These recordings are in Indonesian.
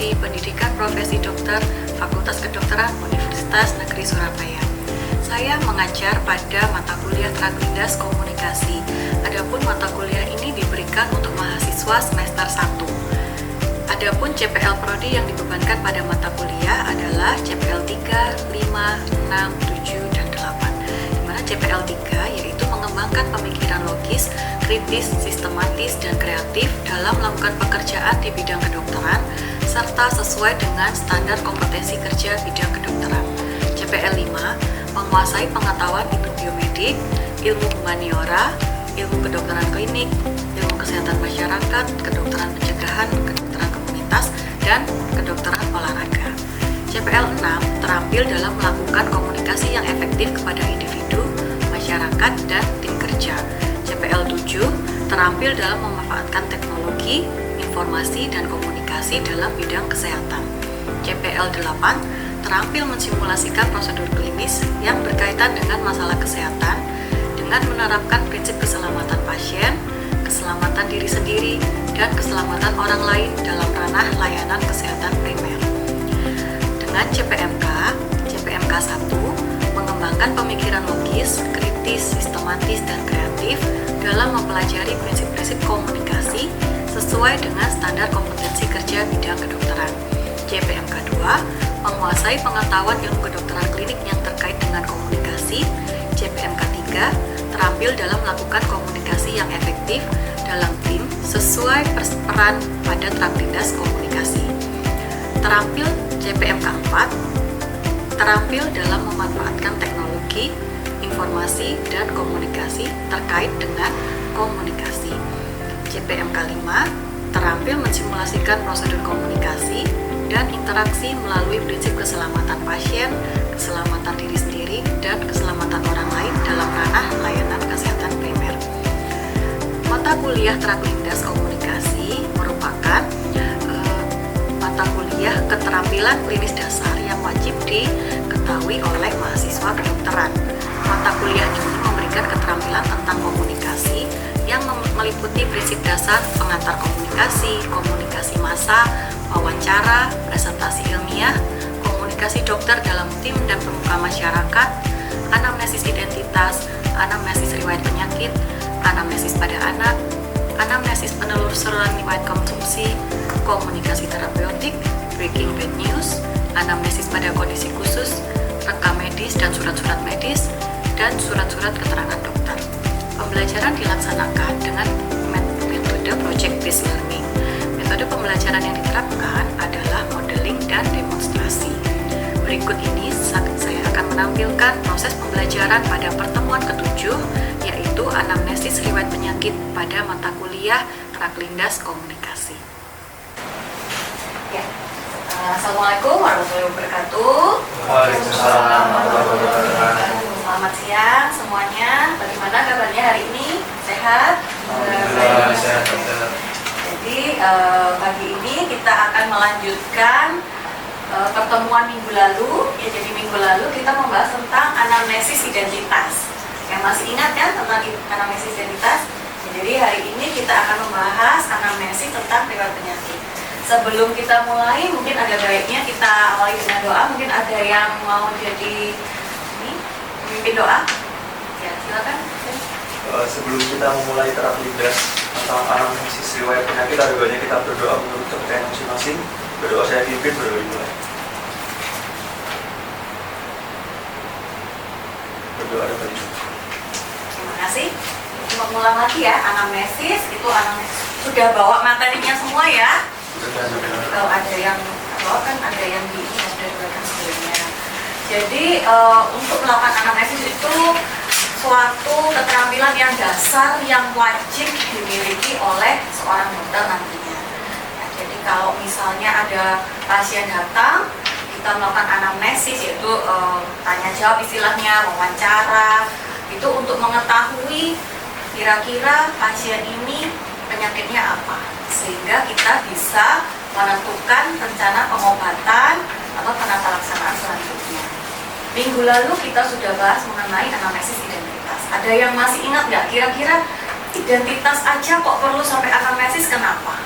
Prodi Pendidikan Profesi Dokter Fakultas Kedokteran Universitas Negeri Surabaya. Saya mengajar pada mata kuliah Track-Lindas Komunikasi. Adapun mata kuliah ini diberikan untuk mahasiswa semester 1. Adapun CPL Prodi yang dibebankan pada mata kuliah adalah CPL 3, 5, 6, 7, dan 8. Di mana CPL 3 yaitu mengembangkan pemikiran logis, kritis, sistematis, dan kreatif dalam melakukan pekerjaan di bidang kedokteran serta sesuai dengan standar kompetensi kerja bidang kedokteran. CPL 5 menguasai pengetahuan ilmu biomedik, ilmu humaniora, ilmu kedokteran klinik, ilmu kesehatan masyarakat, kedokteran pencegahan, kedokteran komunitas, dan kedokteran olahraga. CPL 6 terampil dalam melakukan komunikasi yang efektif kepada individu, masyarakat, dan tim kerja. CPL 7 terampil dalam memanfaatkan teknologi, informasi, dan komunikasi dalam bidang kesehatan. CPL 8 terampil mensimulasikan prosedur klinis yang berkaitan dengan masalah kesehatan dengan menerapkan prinsip keselamatan pasien, keselamatan diri sendiri, dan keselamatan orang lain dalam ranah layanan kesehatan primer. Dengan CPMK 1 mengembangkan pemikiran logis, kritis, sistematis, dan kreatif dalam mempelajari prinsip-prinsip komunikasi sesuai dengan standar kompetensi kerja bidang kedokteran. CPMK 2 menguasai pengetahuan ilmu kedokteran klinik yang terkait dengan komunikasi. CPMK 3 terampil dalam melakukan komunikasi yang efektif dalam tim sesuai peran pada Track-Lindas Komunikasi. Terampil CPMK 4 terampil dalam memanfaatkan teknologi, informasi, dan komunikasi terkait dengan komunikasi. CPMK 5 terampil mensimulasikan prosedur komunikasi dan interaksi melalui prinsip keselamatan pasien, keselamatan diri sendiri, dan keselamatan orang lain dalam ranah layanan kesehatan primer. Mata kuliah Track-Lindas Komunikasi merupakan mata kuliah keterampilan klinis dasar yang wajib diketahui oleh mahasiswa kedokteran. Mata kuliah ini memberikan keterampilan tentang komunikasi yang meliputi prinsip dasar pengantar komunikasi, komunikasi massa, wawancara, presentasi ilmiah, komunikasi dokter dalam tim dan pemuka masyarakat, anamnesis identitas, anamnesis riwayat penyakit, anamnesis pada anak, anamnesis penelusuran riwayat konsumsi, komunikasi terapeutik, breaking bad news, anamnesis pada kondisi khusus, rekam medis dan surat-surat medis, dan surat-surat keterangan dokter. Pembelajaran dilaksanakan dengan metode project-based learning. Metode pembelajaran yang diterapkan adalah modeling dan demonstrasi. Berikut ini saya akan menampilkan proses pembelajaran pada pertemuan ke-7, yaitu anamnesis riwayat penyakit pada mata kuliah Track-Lindas Komunikasi. Ya. Assalamualaikum warahmatullahi wabarakatuh. Waalaikumsalam warahmatullahi wabarakatuh. Selamat siang semuanya. Bagaimana kabarnya hari ini? Sehat? Alhamdulillah sehat. Jadi pagi ini kita akan melanjutkan pertemuan minggu lalu. Ya, jadi minggu lalu kita membahas tentang anamnesis identitas. Yang masih ingat kan tentang anamnesis identitas? Ya, jadi hari ini kita akan membahas anamnesis tentang riwayat penyakit. Sebelum kita mulai, mungkin ada baiknya kita awali dengan doa. Mungkin ada yang mau jadi memimpin doa? Ya, silakan. Sebelum kita memulai Track-Lindas tentang anamnesis riwayat penyakit, ada baiknya kita berdoa menurut kepercayaan masing-masing. Berdoa saya pimpin, berdoa dimulai. Berdoa ada baiknya. Terima kasih. Mengulang lagi ya, anamnesis itu anamnesis. Sudah bawa materinya semua ya? Kalau ada yang bawa kan ada yang di ini sudah diberikan sebelumnya. Jadi untuk melakukan anamnesis itu suatu keterampilan yang dasar yang wajib dimiliki oleh seorang dokter nantinya. Ya, jadi kalau misalnya ada pasien datang, kita melakukan anamnesis, yaitu tanya jawab istilahnya, wawancara, itu untuk mengetahui kira-kira pasien ini penyakitnya apa, sehingga kita bisa menentukan rencana pengobatan atau penata laksanaan selanjutnya. Minggu lalu kita sudah bahas mengenai anamnesis identitas. Ada yang masih ingat nggak? Kira-kira identitas aja kok perlu sampai anamnesis, kenapa?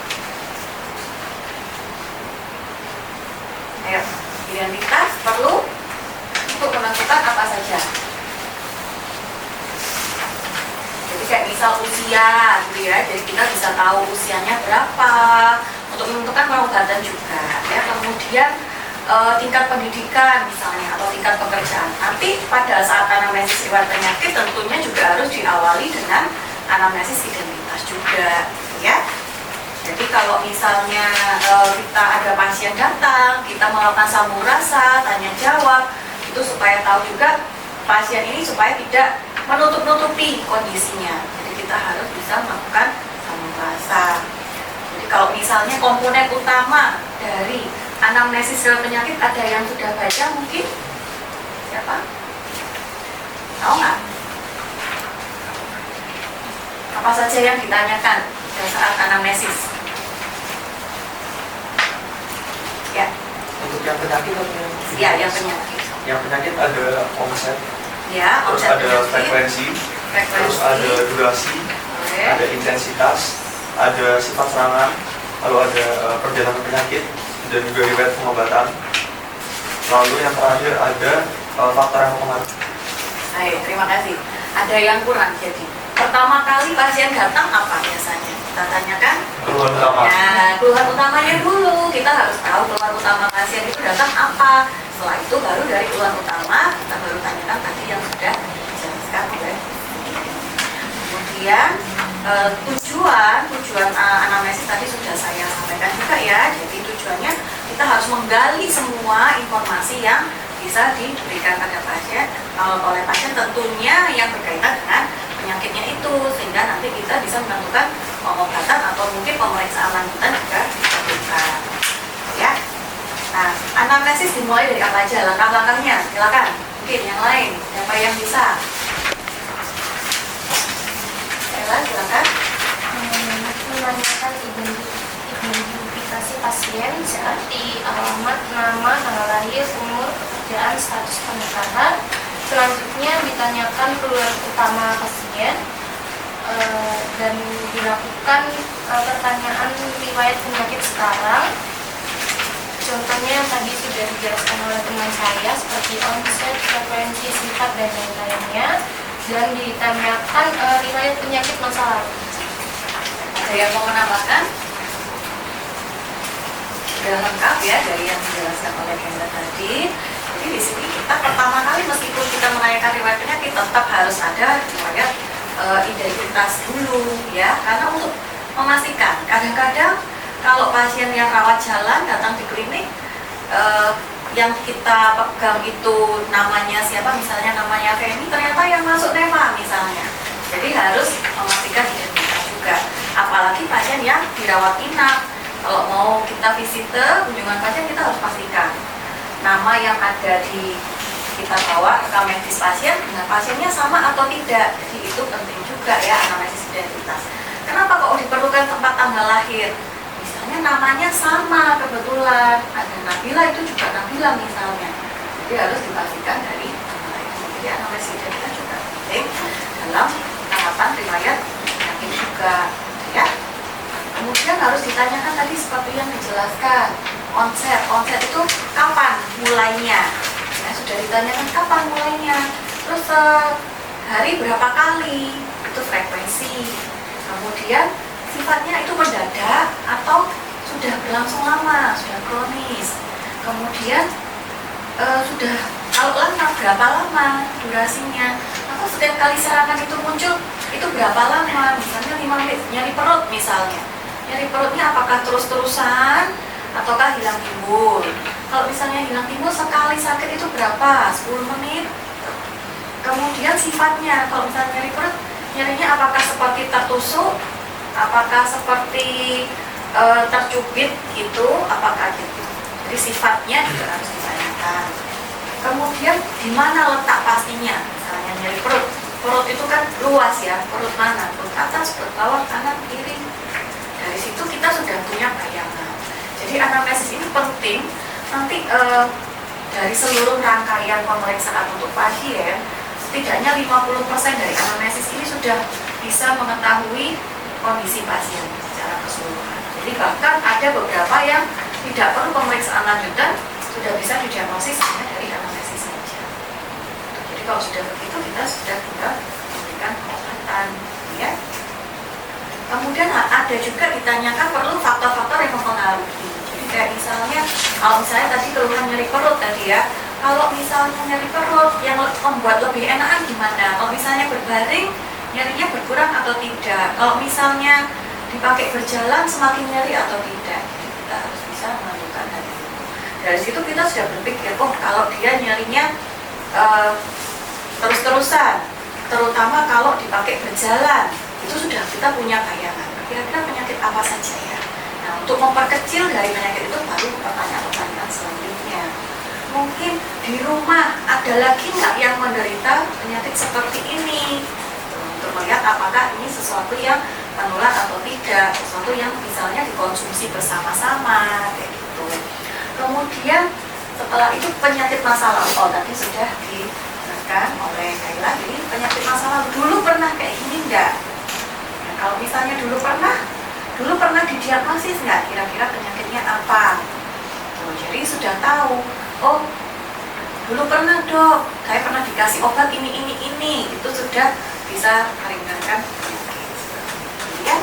perlu untuk menentukan apa saja. Jadi kayak misal usia gitu ya, jadi kita bisa tahu usianya berapa untuk menentukan pengobatan juga ya. Kemudian tingkat pendidikan misalnya atau tingkat pekerjaan. Nanti pada saat anamnesis riwayat penyakit tentunya juga harus diawali dengan anamnesis identitas juga ya. Jadi kalau misalnya kita ada pasien datang, kita melakukan sambung rasa, tanya jawab, itu supaya tahu juga pasien ini supaya tidak menutup-nutupi kondisinya. Jadi kita harus bisa melakukan sambung rasa. Jadi kalau misalnya komponen utama dari anamnesis riwayat penyakit ada yang sudah baca mungkin? Siapa? Tahu nggak? Apa saja yang ditanyakan pada saat anamnesis? Ya. Untuk yang penyakit atau Ya, yang penyakit. Yang penyakit ada onset, Ya, terus onset ada penyakit, frekuensi, terus ada durasi, ada intensitas, ada sifat serangan, lalu ada perjalanan penyakit, dan juga riwayat pengobatan. Lalu yang terakhir ada faktor yang mempengaruhi. Baik, terima kasih. Ada yang kurang jadi. Pertama kali pasien datang apa biasanya? Kita tanyakan. Keluhan utama. Nah, keluhan utamanya dulu. Kita harus tahu keluhan utama pasien itu datang apa. Setelah itu baru dari keluhan utama kita baru tanyakan tadi yang sudah dijelaskan oleh. Kemudian tujuan anamnesis tadi sudah saya sampaikan juga ya. Jadi tujuannya kita harus menggali semua informasi yang bisa diberikan pada pasien oleh pasien tentunya yang berkaitan dengan penyakitnya itu, sehingga nanti kita bisa menentukan pengobatan atau mungkin pemeriksaan lanjutan juga dilakukan ya. Nah, anamnesis dimulai dari apa aja langkah-langkahnya? Silakan, mungkin yang lain siapa yang bisa? Silakan. Menanyakan identifikasi pasien seperti alamat, nama, tanggal lahir, umur, pekerjaan, status pernikahan. Selanjutnya ditanyakan keluhan utama pasien dan dilakukan pertanyaan riwayat penyakit sekarang. Contohnya yang tadi sudah dijelaskan oleh teman saya seperti onset, frekuensi, sifat, dan lain-lainnya. Dan ditanyakan riwayat penyakit masa lalu. Ada yang mau menambahkan? Sudah lengkap ya dari yang dijelaskan oleh Kendra tadi. Jadi di sini kita pertama kali meskipun kita menanyakan riwayat penyakit tetap harus ada riwayat identitas dulu ya, karena untuk memastikan kadang-kadang kalau pasien yang rawat jalan datang di klinik yang kita pegang itu namanya siapa, misalnya namanya Feni, ternyata yang masuk NEMA misalnya. Jadi harus memastikan identitas juga. Apalagi pasien yang dirawat inap. Kalau mau kita visite kunjungan pasien kita harus pastikan nama yang ada di kita bawa rekam medis pasien dengan pasiennya sama atau tidak. Jadi itu penting juga ya anamnesis identitas. Kenapa kok diperlukan tempat tanggal lahir? Misalnya namanya sama kebetulan, ada Nabila itu juga Nabila misalnya. Jadi harus dipastikan dari nama itu. Jadi anamnesis identitas juga penting dalam tahapan riwayat penyakit juga ya. Kemudian harus ditanyakan tadi seperti yang dijelaskan onset itu kapan mulainya ya, sudah ditanyakan kapan mulainya, terus hari berapa kali, itu frekuensi. Kemudian sifatnya itu mendadak atau sudah berlangsung lama, sudah kronis. Kemudian sudah kalau lama berapa lama durasinya, atau setiap kali serangan itu muncul itu berapa lama, misalnya 5 menit nyari perut misalnya. Nyari perutnya apakah terus-terusan ataukah hilang timbul? Kalau misalnya hilang timbul sekali sakit itu berapa? 10 menit. Kemudian sifatnya, kalau misalnya nyari perut, nyarinya apakah seperti tertusuk, apakah seperti tercubit gitu, apakah gitu. Jadi sifatnya juga harus ditanyakan. Kemudian di mana letak pastinya? Misalnya nyari perut. Perut itu kan luas ya, perut mana? Perut atas, perut bawah, kanan, kiri. Dari situ kita sudah punya bayangan. Jadi anamnesis ini penting. Nanti dari seluruh rangkaian pemeriksaan untuk pasien, setidaknya 50% dari anamnesis ini sudah bisa mengetahui kondisi pasien secara keseluruhan. Jadi bahkan ada beberapa yang tidak perlu pemeriksaan lanjutan, sudah bisa didiagnosis hanya dari anamnesis saja. Jadi kalau sudah begitu kita sudah tinggal memberikan pengobatan, ya. Kemudian ada juga ditanyakan perlu faktor-faktor yang mempengaruhi. Jadi kayak misalnya, kalau misalnya tadi keluhan nyeri perut tadi ya, kalau misalnya nyeri perut yang membuat lebih enakan gimana? Kalau misalnya berbaring, nyerinya berkurang atau tidak? Kalau misalnya dipakai berjalan semakin nyeri atau tidak? Jadi kita harus bisa menentukan hal itu. Dari situ kita sudah berpikir, oh kalau dia nyerinya terus-terusan, terutama kalau dipakai berjalan, itu sudah kita punya bayangan. Kira-kira penyakit apa saja ya? Nah, untuk memperkecil dari penyakit itu baru pertanyaan-pertanyaan selanjutnya. Mungkin di rumah ada lagi nggak yang menderita penyakit seperti ini? Untuk melihat apakah ini sesuatu yang menular atau tidak, sesuatu yang misalnya dikonsumsi bersama-sama, kayak gitu. Kemudian setelah itu penyakit masa lalu, oh tadi sudah dijelaskan oleh Kayla, jadi penyakit masa lalu dulu pernah kayak gini enggak? Nah, kalau misalnya dulu pernah didiagnosis nggak kira-kira penyakitnya apa? Jadi sudah tahu, oh dulu pernah dok, saya pernah dikasih obat ini, itu sudah bisa meringankan penyakit. Ya.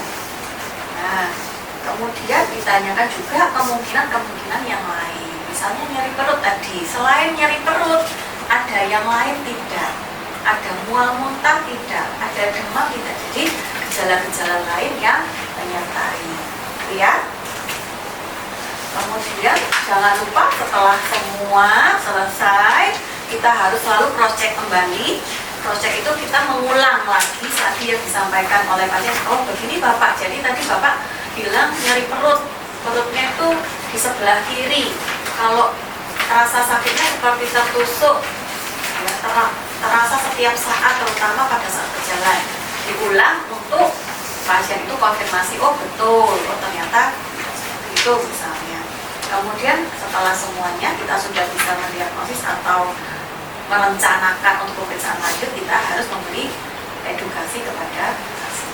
Nah, kemudian ditanyakan juga kemungkinan yang lain. Misalnya nyeri perut tadi, selain nyeri perut, ada yang lain tidak? Ada mual muntah tidak? Ada demam tidak? Jadi gejala-gejala lain yang menyertai. Ya. Kemudian jangan lupa setelah semua selesai, kita harus selalu cross check kembali. Cross check itu kita mengulang lagi tadi yang disampaikan oleh pasien. Oh begini Bapak, jadi tadi Bapak bilang nyeri perutnya itu di sebelah kiri. Kalau rasa sakitnya seperti tertusuk, ya, terasa setiap saat, terutama pada saat berjalan. Diulang untuk pasien itu konfirmasi, oh betul, oh ternyata seperti itu misalnya. Kemudian setelah semuanya kita sudah bisa mendiagnosis atau merencanakan untuk pemeriksaan lanjut, kita harus memberi edukasi kepada pasien.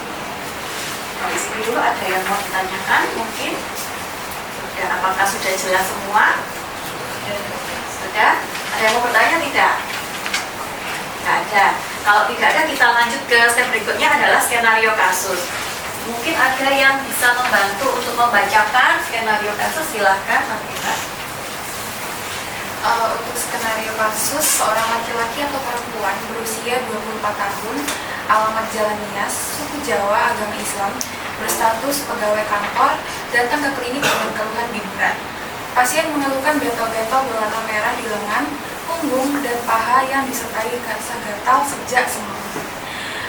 Nah, di sini dulu ada yang mau ditanyakan mungkin? Sudah, apakah sudah jelas semua? Sudah? Ada yang mau bertanya tidak? Tidak ada. Kalau tidak ada, kita lanjut ke step berikutnya adalah skenario kasus. Mungkin ada yang bisa membantu untuk membacakan skenario kasus, silahkan Mas. Untuk skenario kasus, seorang laki-laki atau perempuan berusia 24 tahun, alamat Jalan Nias, suku Jawa, agama Islam, berstatus pegawai kantor, datang ke klinik dengan keluhan berat. Pasien mengeluhkan bentol-bentol berwarna merah di lengan, punggung, dan paha yang disertai rasa gatal sejak semalam.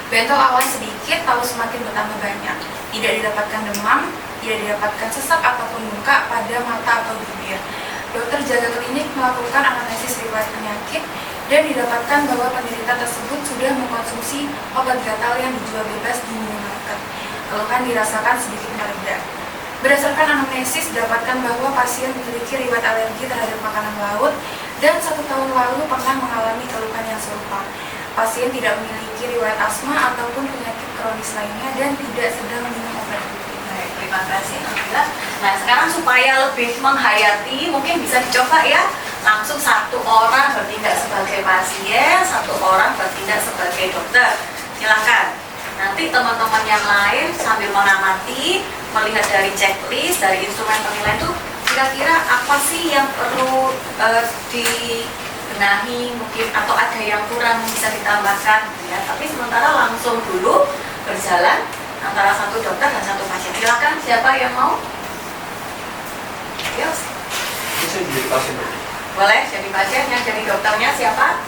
Bentol awal sedikit, lalu semakin bertambah banyak. Tidak didapatkan demam, tidak didapatkan sesak ataupun muka pada mata atau bibir. Dokter jaga klinik melakukan anamnesis riwayat penyakit dan didapatkan bahwa penderita tersebut sudah mengkonsumsi obat gatal yang dijual bebas di minimarket. Keluhan dirasakan sedikit mereda. Berdasarkan anamnesis didapatkan bahwa pasien memiliki riwayat alergi terhadap makanan laut dan 1 tahun lalu pernah mengalami keluhan yang serupa. Pasien tidak memiliki riwayat asma ataupun penyakit kronis lainnya dan tidak sedang minum obat. Baik, terima kasih Alhamdulillah. Nah sekarang supaya lebih menghayati, mungkin bisa dicoba ya, langsung 1 orang bertindak sebagai pasien, 1 orang bertindak sebagai dokter. Silakan. Nanti teman-teman yang lain sambil mengamati, melihat dari checklist, dari instrumen penilaian itu kira-kira apa sih yang perlu dibenahi mungkin, atau ada yang kurang bisa ditambahkan ya. Tapi sementara langsung dulu berjalan antara 1 dokter dan 1 pasien. Silakan, siapa yang mau? Ayo. Bisa jadi pasien dulu. Boleh jadi pasien, yang jadi dokternya siapa?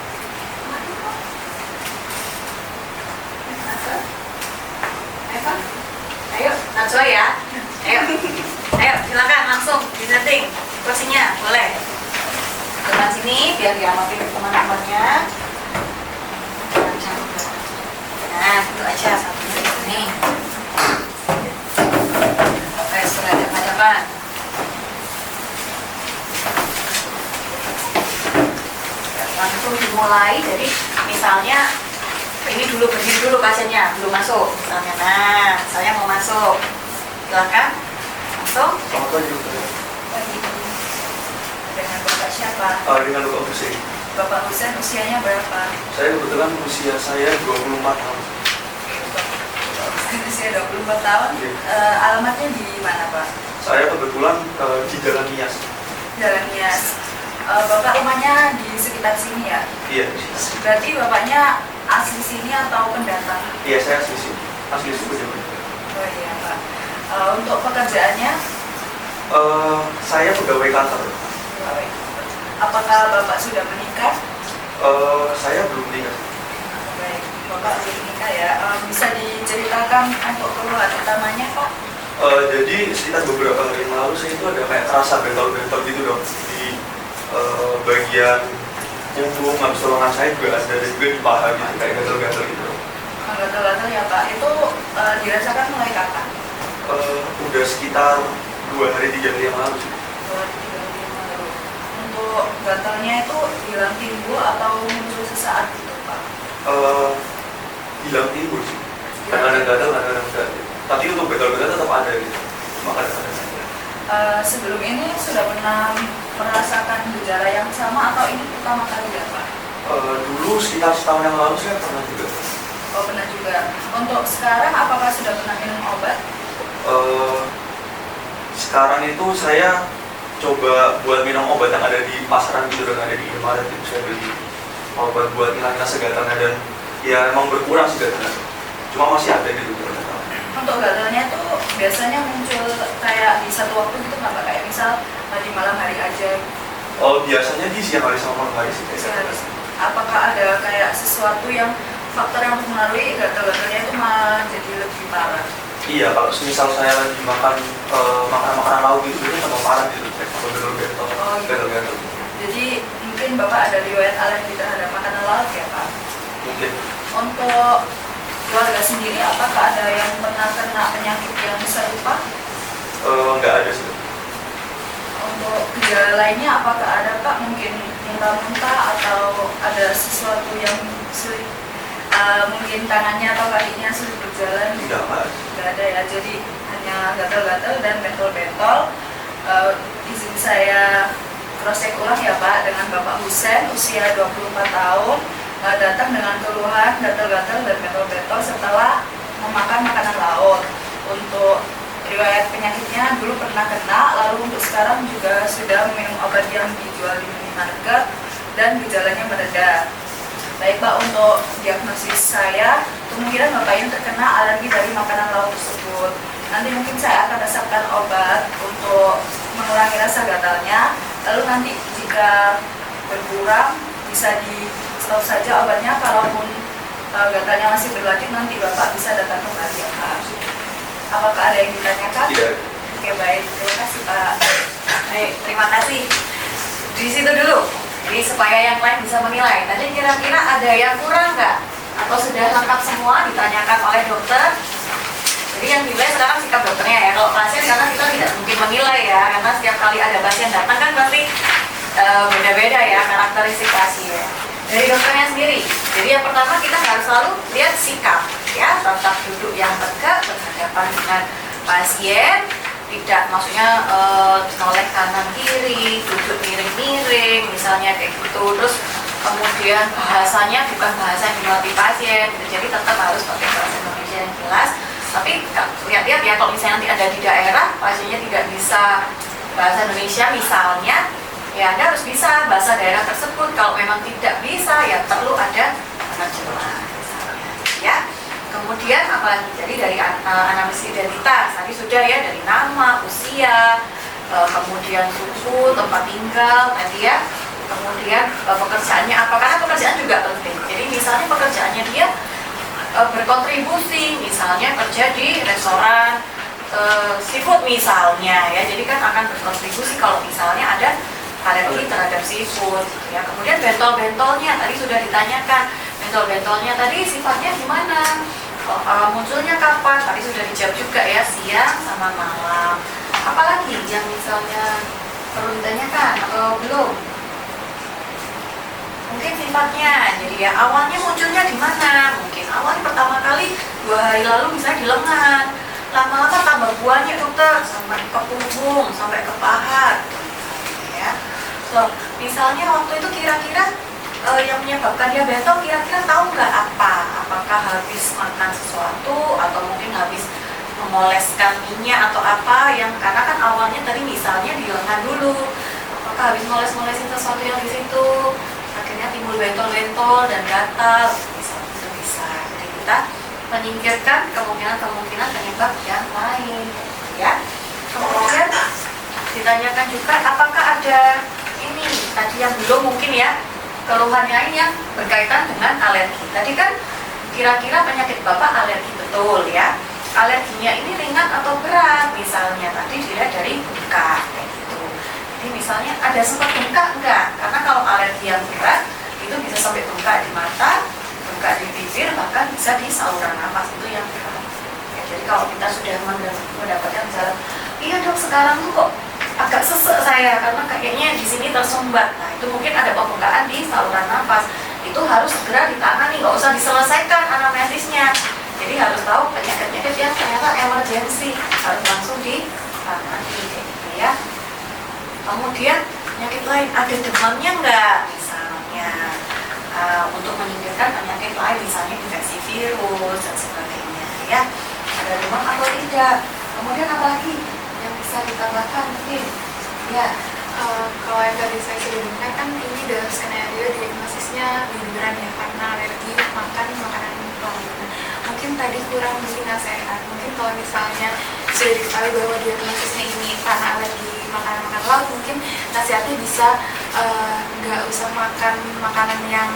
Eva? Ayo, Najwa ya. Ayo, silakan langsung disetting kursinya, boleh. Depan sini biar diamati teman-temannya. Nah, itu aja satu di sini. Oke, sudah ada hadapan. Langsung dimulai. Jadi misalnya ini dulu, berdiri dulu pasiennya, belum masuk misalnya. Nah, saya mau masuk, silakan langsung. Selamat pagi dokter. Dengan Bapak siapa? Dengan Bapak Hussein. Bapak Husen usianya berapa? Saya kebetulan usia saya 24 tahun. Usia 24 tahun. Iya. Alamatnya di mana, Pak? Saya kebetulan di Jalan Nias. Jalan Nias. Bapak rumahnya di sekitar sini ya? Iya. Berarti bapaknya asli sini atau pendatang? Iya, saya asli suku Jawa. Oh iya, Pak. Untuk pekerjaannya? Saya pegawai kantor. Apakah Bapak sudah menikah? Saya belum menikah. Baik, Bapak belum menikah ya. Bisa diceritakan untuk keluhan utamanya, Pak? Jadi sekitar beberapa hari yang lalu saya itu ada kayak terasa bentol-bentol gitu dong di bagian punggung, habis lengan saya juga ada, dan juga di paha gitu, kayak gatal-gatal gitu. Gatal-gatal ya, Pak. Itu dirasakan mulai kapan? Udah sekitar 2 hari 3 hari yang lalu sih. 2-3 hari yang lalu. Untuk gatalnya itu hilang timbul atau muncul sesaat gitu, Pak? Hilang timbul sih. Kadang-kadang gatal, kadang-kadang enggak. Tapi untuk gatal-gatal tetap ada gitu. Maka kadang-kadang ada. Sebelum ini sudah pernah merasakan gejala yang sama atau ini pertama kali ya, Pak? Dulu sekitar setahun yang lalu saya pernah juga. Oh, pernah juga. Untuk sekarang apakah sudah pernah minum obat? Sekarang itu saya coba buat minum obat yang ada di pasaran gitu, dan ada di Indomaret itu. Saya beli obat buat hilang rasa gatalnya, dan ya emang berkurang sih gatalnya. Cuma masih ada gitu. Untuk gatalnya tuh biasanya muncul kayak di satu waktu gitu nggak, Pak? Kayak misal di malam hari aja. Biasanya di siang hari sama malam hari sih. Apakah ada kayak sesuatu yang faktor yang mempengaruhi gatal-gatalnya itu malah jadi lebih parah? Iya, kalau misal saya lagi makan makanan lauk gitu, itu tambah parah gitu, kayak gatal-gatal. Gatal-gatal. Jadi mungkin Bapak ada riwayat alergi terhadap makanan laut ya, Pak? Mungkin. Untuk keluarga sendiri, apakah ada yang pernah kena penyakit yang serupa? Nggak ada sih. Untuk gejala lainnya, apakah ada, Pak? Mungkin muntah-muntah atau ada sesuatu yang sulit, mungkin tangannya atau kakinya sulit berjalan? Nggak ada ya, jadi hanya gatal-gatal dan bentol-bentol. Izin saya cross-check ulang ya, Pak, dengan Bapak Husen, usia 24 tahun, datang dengan keluhan gatal-gatal dan bentol-bentol setelah memakan makanan laut. Untuk riwayat penyakitnya dulu pernah kena, lalu untuk sekarang juga sudah minum obat yang dijual di minimarket dan gejalanya mereda. Baik, Pak, untuk diagnosis saya, kemungkinan Bapak ini terkena alergi dari makanan laut tersebut. Nanti mungkin saya akan resepkan obat untuk mengurangi rasa gatalnya, lalu nanti jika berkurang bisa di stop saja obatnya. Kalaupun gatalnya masih berlanjut, nanti Bapak bisa datang kembali ya, Pak. Apakah ada yang ditanyakan? Tidak. Oke, baik. Terima kasih, Pak. Baik, terima kasih. Di situ dulu. Jadi supaya yang lain bisa menilai. Tadi kira-kira ada yang kurang nggak? Atau sudah lengkap semua ditanyakan oleh dokter? Jadi yang dinilai sekarang sikap dokternya ya. Kalau pasien karena kita tidak mungkin menilai ya, karena setiap kali ada pasien datang kan pasti beda-beda ya karakteristik pasien. Dari dokternya sendiri. Jadi yang pertama kita harus selalu lihat sikap ya, tetap duduk yang tegak berhadapan dengan pasien, tidak maksudnya noleh kanan kiri, duduk miring-miring misalnya kayak gitu. Terus kemudian bahasanya bukan bahasa yang dimengerti pasien, jadi tetap harus pakai bahasa Indonesia yang jelas. Tapi lihat-lihat ya, kalau misalnya nanti ada di daerah pasiennya tidak bisa bahasa Indonesia misalnya, ya Anda harus bisa bahasa daerah tersebut. Kalau memang tidak bisa, ya perlu ada penerjemah misalnya ya. Kemudian apalagi, jadi dari anamnesis identitas tadi sudah ya, dari nama, usia, kemudian suku, tempat tinggal tadi ya, kemudian pekerjaannya apa, karena pekerjaan juga penting. Jadi misalnya pekerjaannya dia berkontribusi, misalnya kerja di restoran seafood misalnya ya, jadi kan akan berkontribusi kalau misalnya ada alergi terhadap seafood gitu ya. Kemudian bentol-bentolnya tadi sudah ditanyakan, bentol-bentolnya tadi sifatnya gimana, munculnya kapan, tadi sudah dijawab juga ya, siang sama malam. Apalagi yang misalnya perlu ditanyakan atau belum? Mungkin sifatnya, jadi ya awalnya munculnya di mana? Mungkin awalnya pertama kali 2 hari lalu misalnya di lengan, lama-lama tambah buahnya dokter sampai ke punggung, sampai ke paha ya. So, Misalnya waktu itu kira-kira yang menyebabkan dia bentol kira-kira tahu nggak apa? Apakah habis makan sesuatu atau mungkin habis memoleskan minyak atau apa yang karena kan awalnya tadi misalnya di lengan dulu, apakah habis moles-molesin sesuatu yang di situ akhirnya timbul bentol-bentol dan gatal, bisa. Jadi kita menyingkirkan kemungkinan penyebab yang lain, ya. Kemudian ditanyakan juga apakah ada ini tadi yang belum mungkin ya keluhannya ini yang berkaitan dengan alergi. Tadi kan kira-kira penyakit Bapak alergi betul ya. Alerginya ini ringan atau berat, misalnya tadi dilihat dari bengkak kayak gitu. Jadi misalnya ada sempat bengkak enggak? Karena kalau alergi yang berat itu bisa sampai bengkak di mata, bengkak di bibir, bahkan bisa di saluran nafas, itu yang berat. Ya, jadi kalau kita sudah mendapatkan gejala, iya dok sekarang tuh kok agak sesek saya karena kayaknya di sini tersumbat. Nah itu mungkin ada pembengkakan di saluran nafas, itu harus segera ditangani, nggak usah diselesaikan anamnesisnya. Jadi harus tahu penyakit-penyakit yang ternyata emergensi harus langsung ditangani gitu ya. Kemudian penyakit lain ada demamnya enggak misalnya, untuk menyingkirkan penyakit lain misalnya infeksi virus dan sebagainya ya. Ada demam atau tidak. Kemudian apa lagi yang bisa ditambahkan mungkin ya. Kalau yang tadi saya sudah dengar kan ini dalam skenario diagnosisnya liburan ya karena alergi makan makanan laut. Mungkin tadi kurang beri nasihat. Mungkin kalau misalnya sudah diketahui bahwa diagnosisnya ini karena alergi makanan laut, mungkin nasihatnya bisa nggak usah makan makanan yang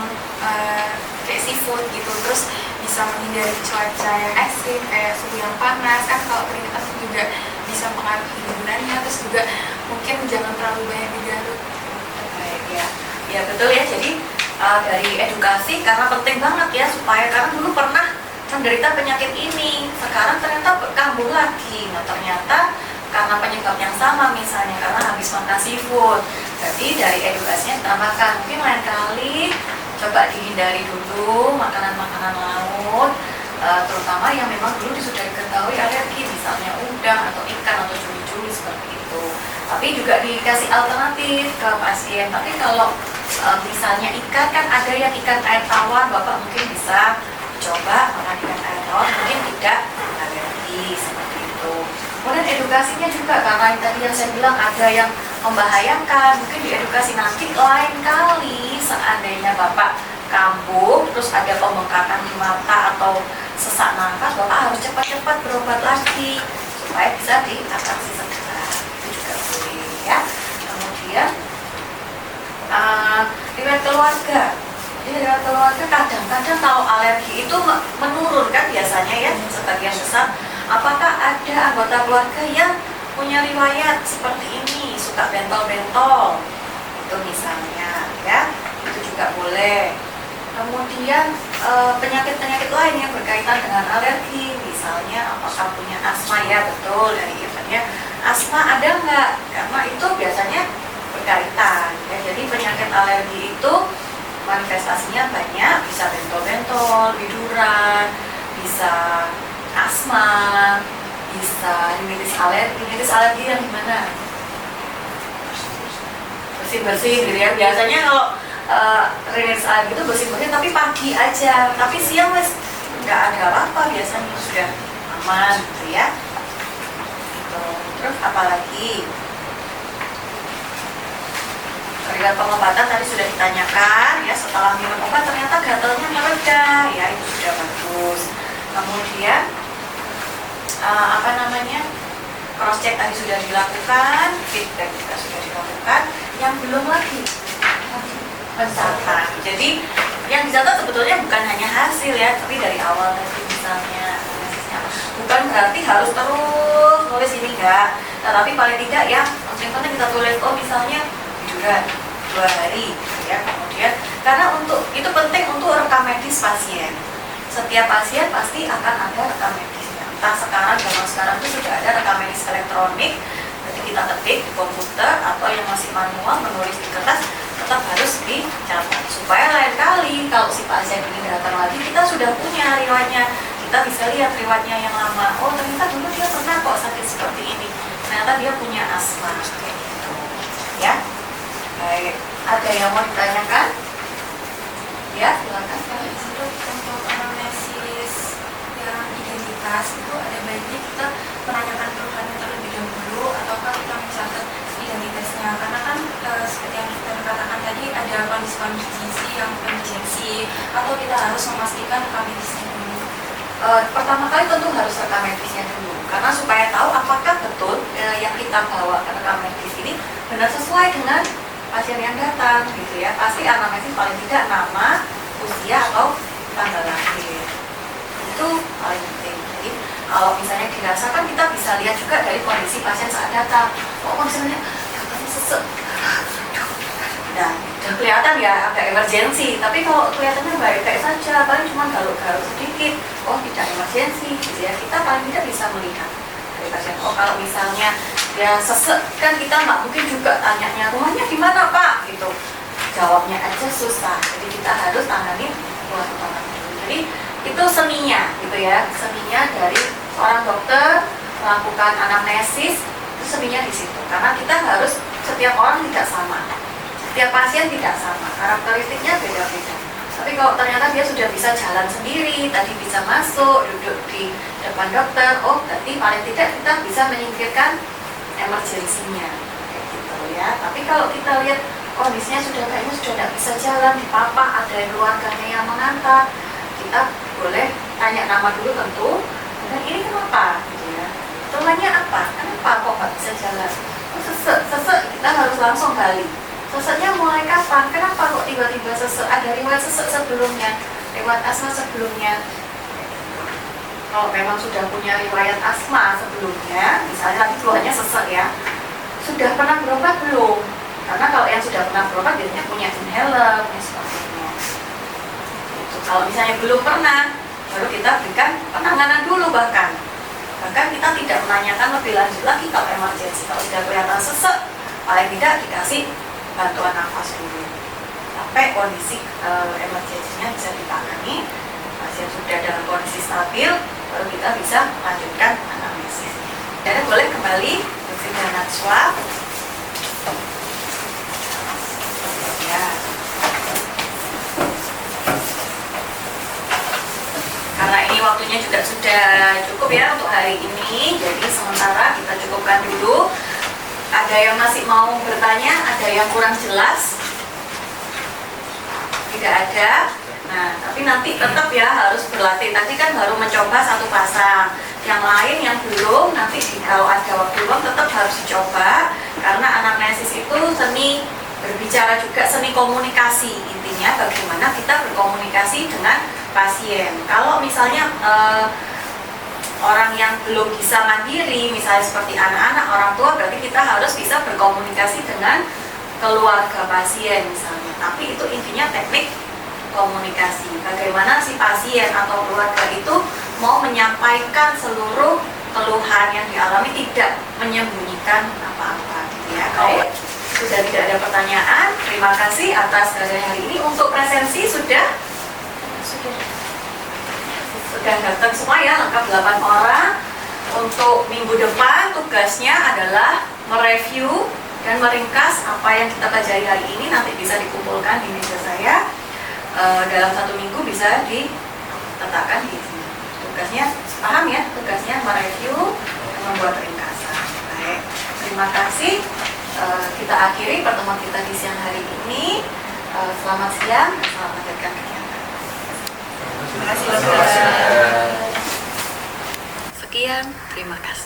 kayak seafood gitu. Terus bisa menghindari cuaca yang ekstrim kayak suhu yang panas kan, kalau keringetan juga bisa mengaruhi liburannya. Terus juga mungkin jangan terlalu banyak digaruk. Baik ya, ya betul ya. Jadi dari edukasi karena penting banget ya supaya karena dulu pernah menderita penyakit ini, sekarang ternyata kambuh lagi. Nah ternyata karena penyebab yang sama misalnya karena habis makan seafood. Jadi dari edukasinya ditambahkan mungkin lain kali coba dihindari dulu makanan-makanan laut, terutama yang memang dulu sudah diketahui alergi, misalnya udang atau ikan atau cumi-cumi seperti itu. Tapi juga dikasih alternatif ke pasien. Tapi kalau misalnya ikan kan ada yang ikan air tawar, Bapak mungkin bisa coba makan ikan air tawar, mungkin tidak alergi seperti itu. Kemudian edukasinya juga karena tadi yang saya bilang ada yang membahayakan, mungkin diedukasi nanti lain kali seandainya Bapak kambuh terus ada pembengkakan di mata atau sesak nafas, Bapak harus cepat-cepat berobat lagi supaya bisa diatasi segera. Itu juga boleh ya. Kemudian riwayat keluarga. Jadi riwayat keluarga kadang-kadang kalau alergi itu menurun kan biasanya ya sebagian besar. Apakah ada anggota keluarga yang punya riwayat seperti ini, suka bentol-bentol itu misalnya ya, itu juga boleh. Kemudian penyakit-penyakit lain yang berkaitan dengan alergi, misalnya apakah punya asma, ya betul dari eventnya asma ada nggak, karena itu biasanya berkaitan ya. Jadi penyakit alergi itu manifestasinya banyak, bisa bentol-bentol, biduran, bisa asma, bisa rinitis alergi. Rinitis alergi yang gimana? Bersih-bersih gitu ya. Biasanya kalau rinitis alergi itu bersih-bersih tapi pagi aja, tapi siang wes nggak ada apa-apa, biasanya sudah aman gitu ya. Gitu. Terus apalagi? Riwayat pengobatan tadi sudah ditanyakan ya, setelah minum obat ternyata gatalnya mereda, ya itu sudah bagus. Kemudian cross check tadi sudah dilakukan, feedback juga sudah dilakukan. Yang belum lagi mencatat. Jadi yang dicatat sebetulnya bukan hanya hasil ya, tapi dari awal tadi misalnya bukan berarti harus terus nulis ini enggak, tetapi paling tidak ya penting kita tulis misalnya biduran 2 hari ya. Kemudian karena untuk itu penting untuk rekam medis pasien. Setiap pasien pasti akan ada rekam medisnya. Entah zaman sekarang itu sudah ada rekam medis elektronik, jadi kita ketik di komputer, atau yang masih manual menulis di kertas, tetap harus dicatat supaya lain kali kalau si pasien ini datang lagi kita sudah punya riwayatnya, kita bisa lihat riwayatnya yang lama. Oh ternyata dulu dia pernah kok sakit seperti ini, ternyata dia punya asma kayak gitu ya. Baik. Ada yang mau ditanyakan? Ya, silakan. Untuk anamnesis yang identitas itu ada baiknya kita menanyakan keluhannya terlebih dahulu ataukah kita mencatat identitasnya, karena kan seperti yang kita katakan tadi ada kondisi-kondisi yang emergency atau kita harus memastikan rekam medisnya dulu. Pertama kali tentu harus rekam medisnya dulu, karena supaya tahu apakah betul yang kita bawa ke rekam medis ini benar sesuai dengan pasien yang datang gitu ya. Pasti anamnesis paling tidak nama, usia atau tanggal lahir, itu paling penting. Jadi kalau misalnya dirasakan, kita bisa lihat juga dari kondisi pasien saat datang. Oh, kondisinya katanya sesek, nah udah kelihatan ya agak emergensi. Tapi kalau kelihatannya baik-baik saja, paling cuma garuk-garuk sedikit, oh tidak emergensi gitu ya. Kita paling tidak bisa melihat dari pasien. Oh, kalau misalnya ya sesek, kan kita nggak mungkin juga tanyanya rumahnya di mana Pak gitu, jawabnya aja susah. Jadi kita harus tangani keluhan utama dulu. Jadi itu seninya gitu ya, seninya dari seorang dokter melakukan anamnesis, itu seninya di situ. Karena kita harus, setiap orang tidak sama, setiap pasien tidak sama, karakteristiknya beda-beda. Tapi kalau ternyata dia sudah bisa jalan sendiri, tadi bisa masuk, duduk di depan dokter, oh berarti paling tidak kita bisa menyingkirkan emergensinya kayak gitu ya. Tapi kalau kita lihat kondisinya kayaknya sudah tidak bisa jalan, di papa ada keluarganya yang mengantar, kita boleh tanya nama dulu tentu, dan ini kenapa gitu ya, keluhannya apa, kenapa kok nggak bisa jalan, oh, sesek, kita harus langsung gali seseknya mulai kapan, kenapa kok tiba-tiba sesek, ada riwayat sesek sebelumnya, riwayat asma sebelumnya. Kalau memang sudah punya riwayat asma sebelumnya, misalnya tadi keluhannya sesek ya, sudah pernah berobat belum? Karena kalau yang sudah pernah berobat biasanya punya inhaler, punya sebagainya. Kalau misalnya belum pernah, baru kita berikan penanganan dulu bahkan kita tidak menanyakan lebih lanjut lagi kalau emergensi. Kalau sudah kelihatan sesek, paling tidak dikasih bantuan nafas dulu sampai kondisi emergensinya bisa ditangani. Pasien sudah dalam kondisi stabil, baru kita bisa lanjutkan anamnesis. Dan boleh kembali bersih dengan swab. Ya. Karena ini waktunya juga sudah cukup ya untuk hari ini, jadi sementara kita cukupkan dulu. Ada yang masih mau bertanya, ada yang kurang jelas? Tidak ada. Nah, tapi nanti tetap ya harus berlatih. Tadi kan baru mencoba satu pasang, yang lain yang belum, nanti kalau ada waktu luang tetap harus dicoba. Karena anamnesis itu seni berbicara juga, seni komunikasi. Intinya bagaimana kita berkomunikasi dengan pasien. Kalau misalnya orang yang belum bisa mandiri, misalnya seperti anak-anak, orang tua, berarti kita harus bisa berkomunikasi dengan keluarga pasien misalnya. Tapi itu intinya teknik komunikasi. Bagaimana si pasien atau keluarga itu mau menyampaikan seluruh keluhan yang dialami, tidak menyembunyikan apa-apa gitu ya. Kalau sudah tidak ada pertanyaan, terima kasih atas hari ini. Untuk presensi sudah datang semua ya, lengkap 8 orang. Untuk minggu depan tugasnya adalah mereview dan meringkas apa yang kita pelajari hari ini. Nanti bisa dikumpulkan di meja saya. Dalam 1 minggu bisa diletakkan di sini. Tugasnya, paham ya? Tugasnya mereview dan membuat ringkasan. Baik, terima kasih. Kita akhiri pertemuan kita di siang hari ini. Selamat siang, selamat melanjutkan kegiatan. Terima kasih. Sekian, terima kasih.